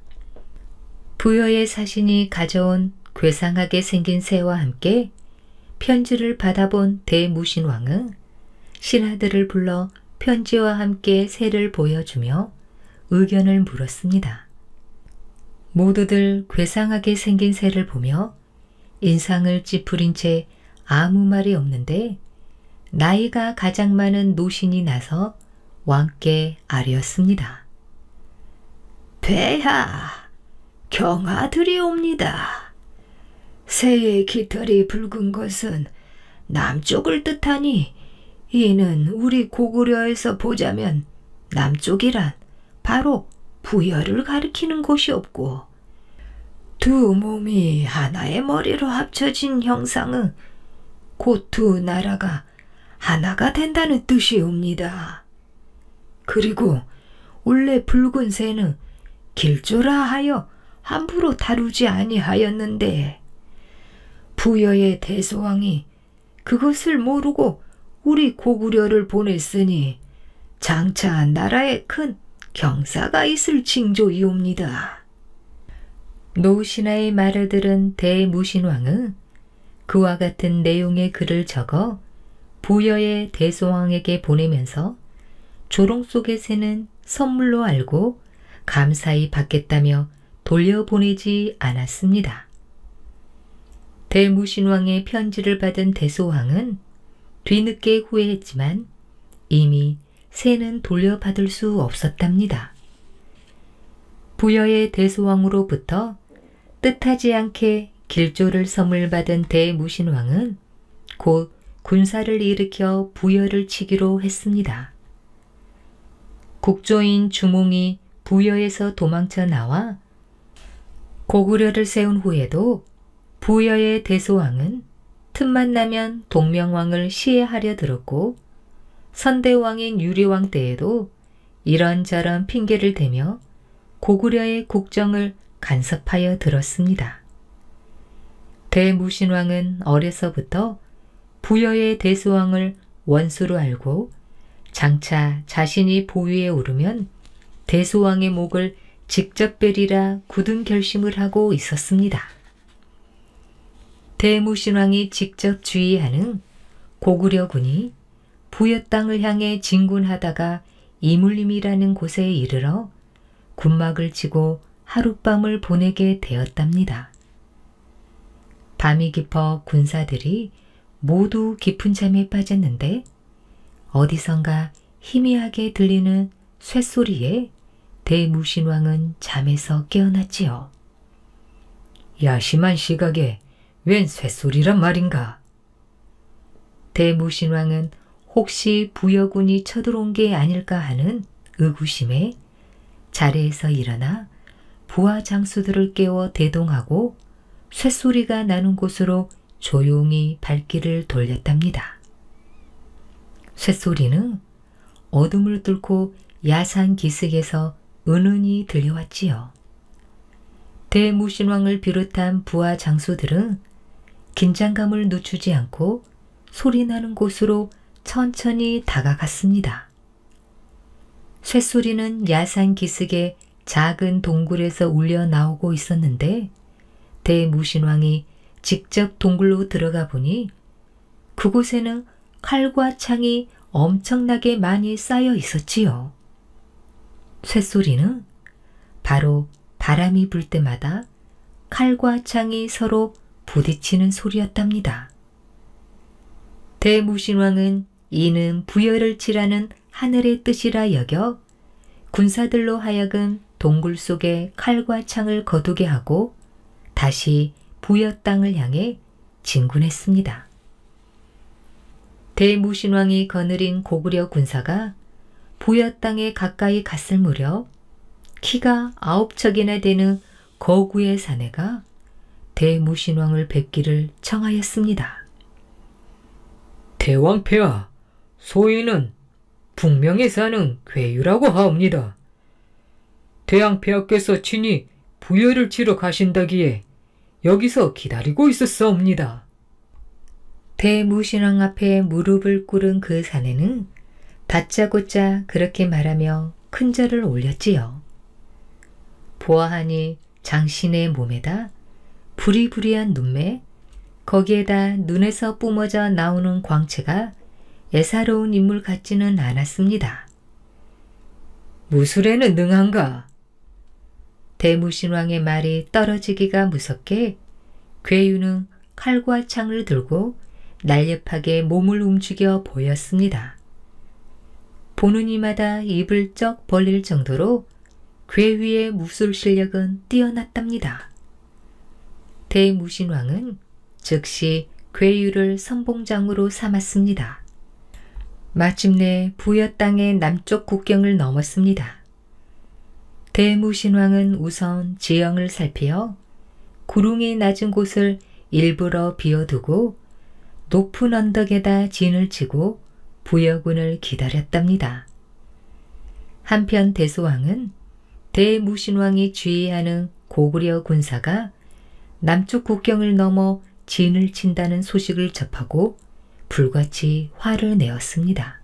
부여의 사신이 가져온 괴상하게 생긴 새와 함께 편지를 받아본 대무신왕은 신하들을 불러 편지와 함께 새를 보여주며 의견을 물었습니다. 모두들 괴상하게 생긴 새를 보며 인상을 찌푸린 채 아무 말이 없는데 나이가 가장 많은 노신이 나서 왕께 아뢰었습니다. 폐하, 경하드리옵니다. 새의 깃털이 붉은 것은 남쪽을 뜻하니 이는 우리 고구려에서 보자면 남쪽이란 바로 부여를 가리키는 곳이 없고 두 몸이 하나의 머리로 합쳐진 형상은 곧 두 나라가 하나가 된다는 뜻이옵니다. 그리고 원래 붉은 새는 길조라 하여 함부로 다루지 아니하였는데 부여의 대소왕이 그것을 모르고 우리 고구려를 보냈으니 장차 나라에 큰 경사가 있을 징조이옵니다. 노신하의 말을 들은 대무신왕은 그와 같은 내용의 글을 적어 부여의 대소왕에게 보내면서 조롱 속의 새는 선물로 알고 감사히 받겠다며 돌려보내지 않았습니다. 대무신왕의 편지를 받은 대소왕은 뒤늦게 후회했지만 이미 새는 돌려받을 수 없었답니다. 부여의 대소왕으로부터 뜻하지 않게 길조를 선물받은 대무신왕은 곧 군사를 일으켜 부여를 치기로 했습니다. 국조인 주몽이 부여에서 도망쳐 나와 고구려를 세운 후에도 부여의 대소왕은 틈만 나면 동명왕을 시해하려 들었고 선대왕인 유리왕 때에도 이런저런 핑계를 대며 고구려의 국정을 간섭하여 들었습니다. 대무신왕은 어려서부터 부여의 대소왕을 원수로 알고 장차 자신이 보위에 오르면 대소왕의 목을 직접 베리라 굳은 결심을 하고 있었습니다. 대무신왕이 직접 주의하는 고구려군이 부여 땅을 향해 진군하다가 이물림이라는 곳에 이르러 군막을 치고 하룻밤을 보내게 되었답니다. 밤이 깊어 군사들이 모두 깊은 잠에 빠졌는데 어디선가 희미하게 들리는 쇳소리에 대무신왕은 잠에서 깨어났지요. 야심한 시각에 웬 쇳소리란 말인가? 대무신왕은 혹시 부여군이 쳐들어온 게 아닐까 하는 의구심에 자리에서 일어나 부하 장수들을 깨워 대동하고 쇳소리가 나는 곳으로 조용히 발길을 돌렸답니다. 쇳소리는 어둠을 뚫고 야산 기슭에서 은은히 들려왔지요. 대무신왕을 비롯한 부하 장수들은 긴장감을 늦추지 않고 소리나는 곳으로 천천히 다가갔습니다. 쇳소리는 야산 기슭의 작은 동굴에서 울려 나오고 있었는데 대무신왕이 직접 동굴로 들어가 보니 그곳에는 칼과 창이 엄청나게 많이 쌓여 있었지요. 쇳소리는 바로 바람이 불 때마다 칼과 창이 서로 부딪히는 소리였답니다. 대무신왕은 이는 부여를 치라는 하늘의 뜻이라 여겨 군사들로 하여금 동굴 속에 칼과 창을 거두게 하고 다시 부여 땅을 향해 진군했습니다. 대무신왕이 거느린 고구려 군사가 부여 땅에 가까이 갔을 무렵 키가 9척이나 되는 거구의 사내가 대무신왕을 뵙기를 청하였습니다. 대왕폐하, 소인은 북명에 사는 괴유라고 하옵니다. 대왕폐하께서 친히 부여를 치러 가신다기에 여기서 기다리고 있었사옵니다. 대무신왕 앞에 무릎을 꿇은 그 사내는 다짜고짜 그렇게 말하며 큰 절을 올렸지요. 보아하니 장신의 몸에다 부리부리한 눈매, 거기에다 눈에서 뿜어져 나오는 광채가 애사로운 인물 같지는 않았습니다. 무술에는 능한가? 대무신왕의 말이 떨어지기가 무섭게 괴유는 칼과 창을 들고 날렵하게 몸을 움직여 보였습니다. 보는 이마다 입을 쩍 벌릴 정도로 괴유의 무술 실력은 뛰어났답니다. 대무신왕은 즉시 괴유를 선봉장으로 삼았습니다. 마침내 부여 땅의 남쪽 국경을 넘었습니다. 대무신왕은 우선 지형을 살피어 구릉이 낮은 곳을 일부러 비워두고 높은 언덕에다 진을 치고 부여군을 기다렸답니다. 한편 대소왕은 대무신왕이 주의하는 고구려 군사가 남쪽 국경을 넘어 진을 친다는 소식을 접하고 불같이 화를 내었습니다.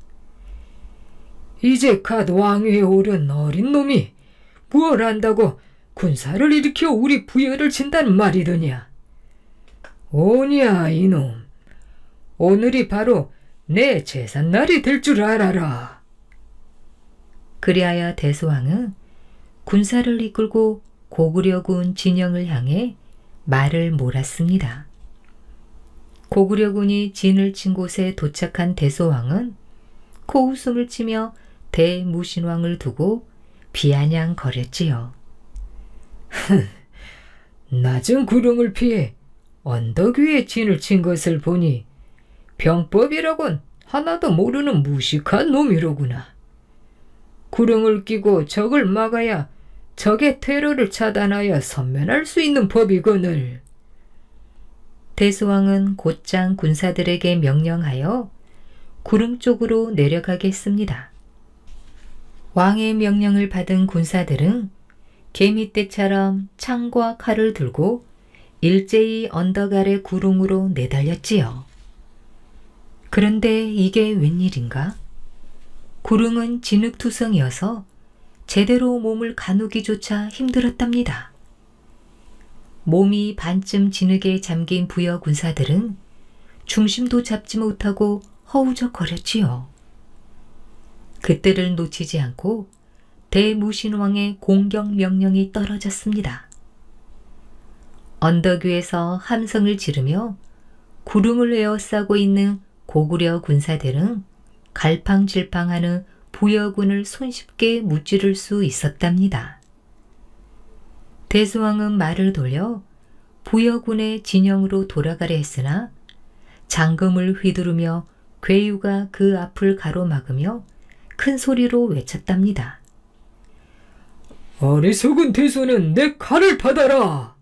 이제 갓 왕위에 오른 어린 놈이 무얼 안다고 군사를 일으켜 우리 부여를 친다는 말이더냐. 오냐 이놈, 오늘이 바로 내 제삿날이 될 줄 알아라. 그리하여 대소왕은 군사를 이끌고 고구려군 진영을 향해 말을 몰았습니다. 고구려군이 진을 친 곳에 도착한 대소왕은 코웃음을 치며 대무신왕을 두고 비아냥거렸지요. 낮은 구름을 피해 언덕 위에 진을 친 것을 보니 병법이라곤 하나도 모르는 무식한 놈이로구나. 구름을 끼고 적을 막아야 적의 퇴로를 차단하여 선면할 수 있는 법이거늘. 대소왕은 곧장 군사들에게 명령하여 구름 쪽으로 내려가게 했습니다. 왕의 명령을 받은 군사들은 개미떼처럼 창과 칼을 들고 일제히 언덕 아래 구름으로 내달렸지요. 그런데 이게 웬일인가? 구름은 진흙투성이어서 제대로 몸을 가누기조차 힘들었답니다. 몸이 반쯤 진흙에 잠긴 부여 군사들은 중심도 잡지 못하고 허우적거렸지요. 그때를 놓치지 않고 대무신왕의 공격 명령이 떨어졌습니다. 언덕 위에서 함성을 지르며 구름을 에워싸고 있는 고구려 군사들은 갈팡질팡하는 부여군을 손쉽게 무찌를 수 있었답니다. 대소왕은 말을 돌려 부여군의 진영으로 돌아가려 했으나 장검을 휘두르며 괴유가 그 앞을 가로막으며 큰 소리로 외쳤답니다. 어리석은 대소는 내 칼을 받아라.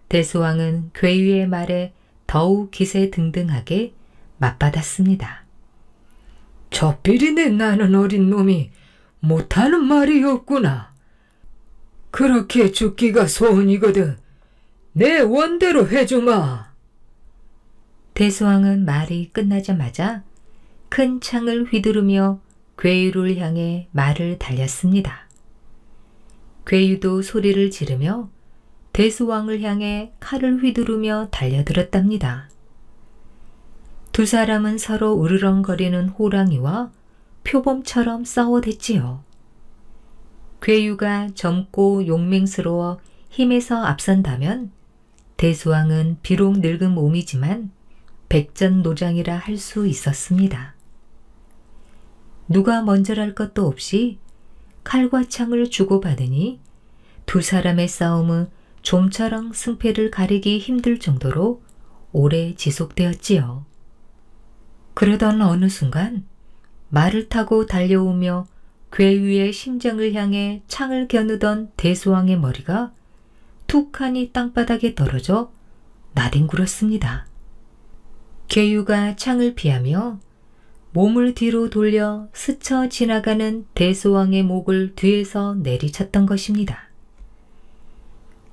대소왕은 괴유의 말에 더욱 기세등등하게 맞받았습니다. 젖비리네 나는 어린 놈이 못하는 말이 없구나. 그렇게 죽기가 소원이거든 내 원대로 해주마. 대소왕은 말이 끝나자마자 큰 창을 휘두르며 괴유를 향해 말을 달렸습니다. 괴유도 소리를 지르며 대소왕을 향해 칼을 휘두르며 달려들었답니다. 두 사람은 서로 으르렁거리는 호랑이와 표범처럼 싸워댔지요. 괴유가 젊고 용맹스러워 힘에서 앞선다면 대소왕은 비록 늙은 몸이지만 백전노장이라 할 수 있었습니다. 누가 먼저랄 것도 없이 칼과 창을 주고받으니 두 사람의 싸움은 좀처럼 승패를 가리기 힘들 정도로 오래 지속되었지요. 그러던 어느 순간 말을 타고 달려오며 괴유의 심장을 향해 창을 겨누던 대소왕의 머리가 툭하니 땅바닥에 떨어져 나뒹굴었습니다. 괴유가 창을 피하며 몸을 뒤로 돌려 스쳐 지나가는 대소왕의 목을 뒤에서 내리쳤던 것입니다.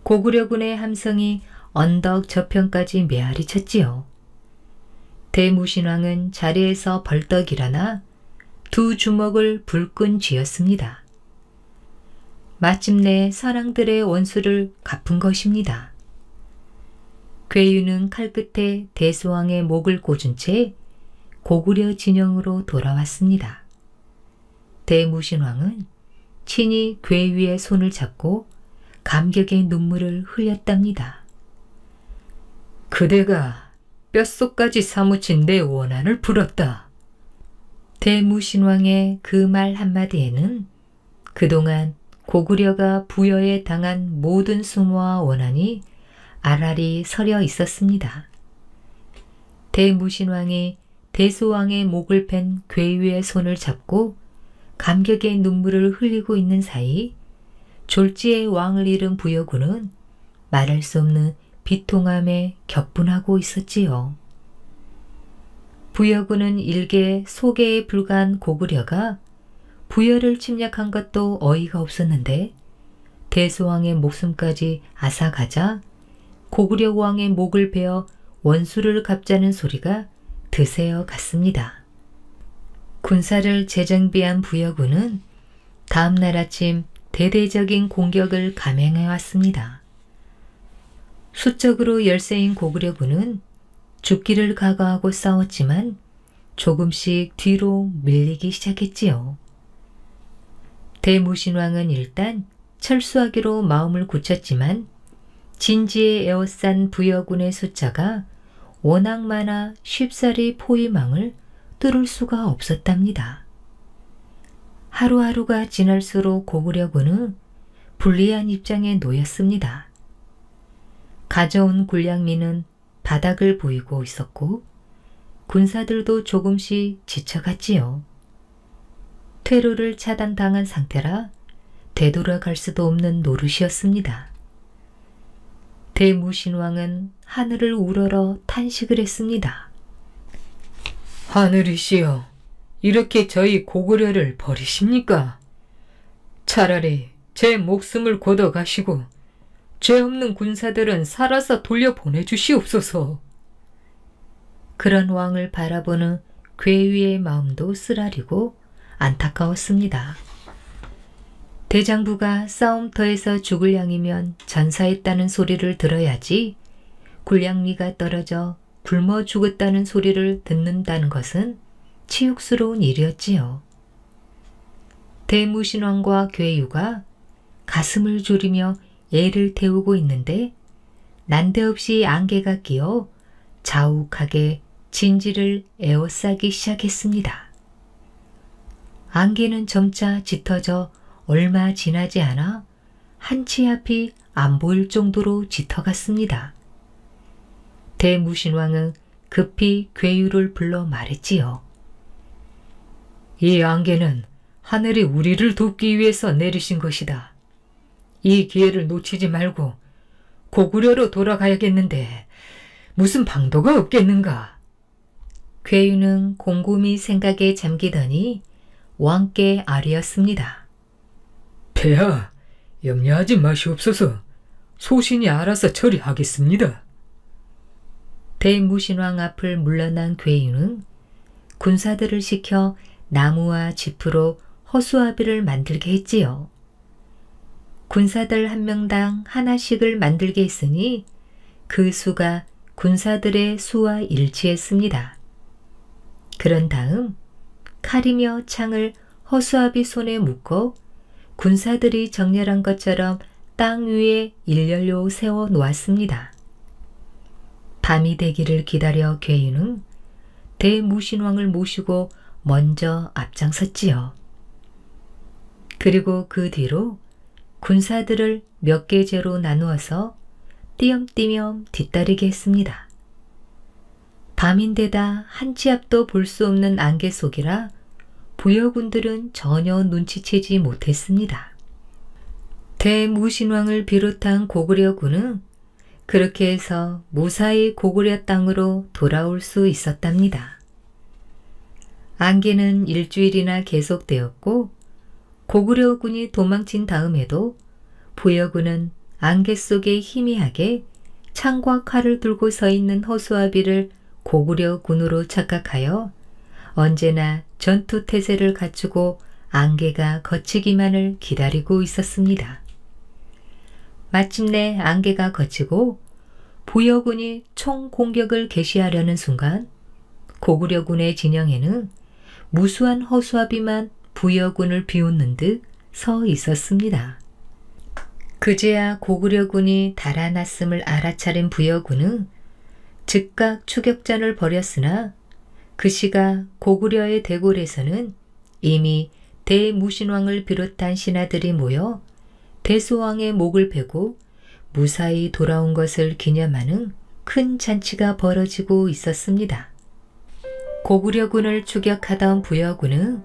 고구려군의 함성이 언덕 저편까지 메아리 쳤지요. 대무신왕은 자리에서 벌떡 일어나 두 주먹을 불끈 쥐었습니다. 마침내 선왕들의 원수를 갚은 것입니다. 괴유는 칼끝에 대소왕의 목을 꽂은 채 고구려 진영으로 돌아왔습니다. 대무신왕은 친히 괴유의 손을 잡고 감격의 눈물을 흘렸답니다. 그대가 뼛속까지 사무친 내 원한을 풀었다. 대무신왕의 그 말 한마디에는 그동안 고구려가 부여에 당한 모든 수모와 원한이 알알이 서려 있었습니다. 대무신왕이 대소왕의 목을 팬 괴유의 손을 잡고 감격의 눈물을 흘리고 있는 사이 졸지에 왕을 잃은 부여군은 말할 수 없는 비통함에 격분하고 있었지요. 부여군은 일개 소개에 불과한 고구려가 부여를 침략한 것도 어이가 없었는데 대소왕의 목숨까지 앗아가자 고구려 왕의 목을 베어 원수를 갚자는 소리가 드세어 갔습니다. 군사를 재정비한 부여군은 다음 날 아침 대대적인 공격을 감행해 왔습니다. 수적으로 열세인 고구려군은 죽기를 각오하고 싸웠지만 조금씩 뒤로 밀리기 시작했지요. 대무신왕은 일단 철수하기로 마음을 굳혔지만 진지에 에워싼 부여군의 숫자가 워낙 많아 쉽사리 포위망을 뚫을 수가 없었답니다. 하루하루가 지날수록 고구려군은 불리한 입장에 놓였습니다. 가져온 군량미는 바닥을 보이고 있었고 군사들도 조금씩 지쳐갔지요. 퇴로를 차단당한 상태라 되돌아갈 수도 없는 노릇이었습니다. 대무신왕은 하늘을 우러러 탄식을 했습니다. 하늘이시여, 이렇게 저희 고구려를 버리십니까? 차라리 제 목숨을 걷어가시고 죄 없는 군사들은 살아서 돌려보내주시옵소서. 그런 왕을 바라보는 괴유의 마음도 쓰라리고 안타까웠습니다. 대장부가 싸움터에서 죽을 양이면 전사했다는 소리를 들어야지 군량미가 떨어져 굶어 죽었다는 소리를 듣는다는 것은 치욕스러운 일이었지요. 대무신왕과 괴유가 가슴을 졸이며 애를 태우고 있는데 난데없이 안개가 끼어 자욱하게 진지를 에워싸기 시작했습니다. 안개는 점차 짙어져 얼마 지나지 않아 한치 앞이 안 보일 정도로 짙어갔습니다. 대무신왕은 급히 괴유를 불러 말했지요. 이 안개는 하늘이 우리를 돕기 위해서 내리신 것이다. 이 기회를 놓치지 말고 고구려로 돌아가야겠는데 무슨 방도가 없겠는가? 괴유는 곰곰이 생각에 잠기더니 왕께 아뢰었습니다. 폐하, 염려하지 마시옵소서. 소신이 알아서 처리하겠습니다. 대무신왕 앞을 물러난 괴유는 군사들을 시켜 나무와 짚으로 허수아비를 만들게 했지요. 군사들 한 명당 하나씩을 만들게 했으니 그 수가 군사들의 수와 일치했습니다. 그런 다음 칼이며 창을 허수아비 손에 묶어 군사들이 정렬한 것처럼 땅 위에 일렬로 세워 놓았습니다. 밤이 되기를 기다려 괴유는 대무신왕을 모시고 먼저 앞장섰지요. 그리고 그 뒤로 군사들을 몇 계제로 나누어서 띄엄띄엄 뒤따르게 했습니다. 밤인데다 한치 앞도 볼 수 없는 안개 속이라 부여군들은 전혀 눈치채지 못했습니다. 대무신왕을 비롯한 고구려군은 그렇게 해서 무사히 고구려 땅으로 돌아올 수 있었답니다. 안개는 일주일이나 계속되었고 고구려군이 도망친 다음에도 부여군은 안개 속에 희미하게 창과 칼을 들고 서 있는 허수아비를 고구려군으로 착각하여 언제나 전투태세를 갖추고 안개가 걷히기만을 기다리고 있었습니다. 마침내 안개가 걷히고 부여군이 총공격을 개시하려는 순간 고구려군의 진영에는 무수한 허수아비만 부여군을 비웃는 듯 서 있었습니다. 그제야 고구려군이 달아났음을 알아차린 부여군은 즉각 추격전을 벌였으나 그 시가 고구려의 대궐에서는 이미 대무신왕을 비롯한 신하들이 모여 대소왕의 목을 베고 무사히 돌아온 것을 기념하는 큰 잔치가 벌어지고 있었습니다. 고구려군을 추격하던 부여군은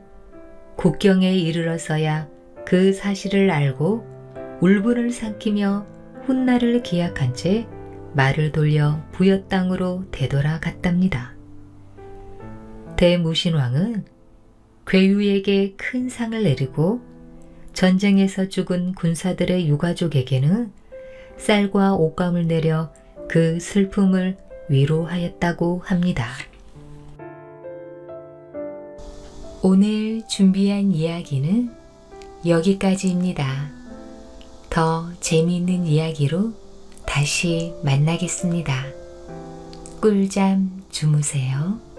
국경에 이르러서야 그 사실을 알고 울분을 삼키며 훗날을 기약한 채 말을 돌려 부여 땅으로 되돌아갔답니다. 대무신왕은 괴유에게 큰 상을 내리고 전쟁에서 죽은 군사들의 유가족에게는 쌀과 옷감을 내려 그 슬픔을 위로하였다고 합니다. 오늘 준비한 이야기는 여기까지입니다. 더 재미있는 이야기로 다시 만나겠습니다. 꿀잠 주무세요.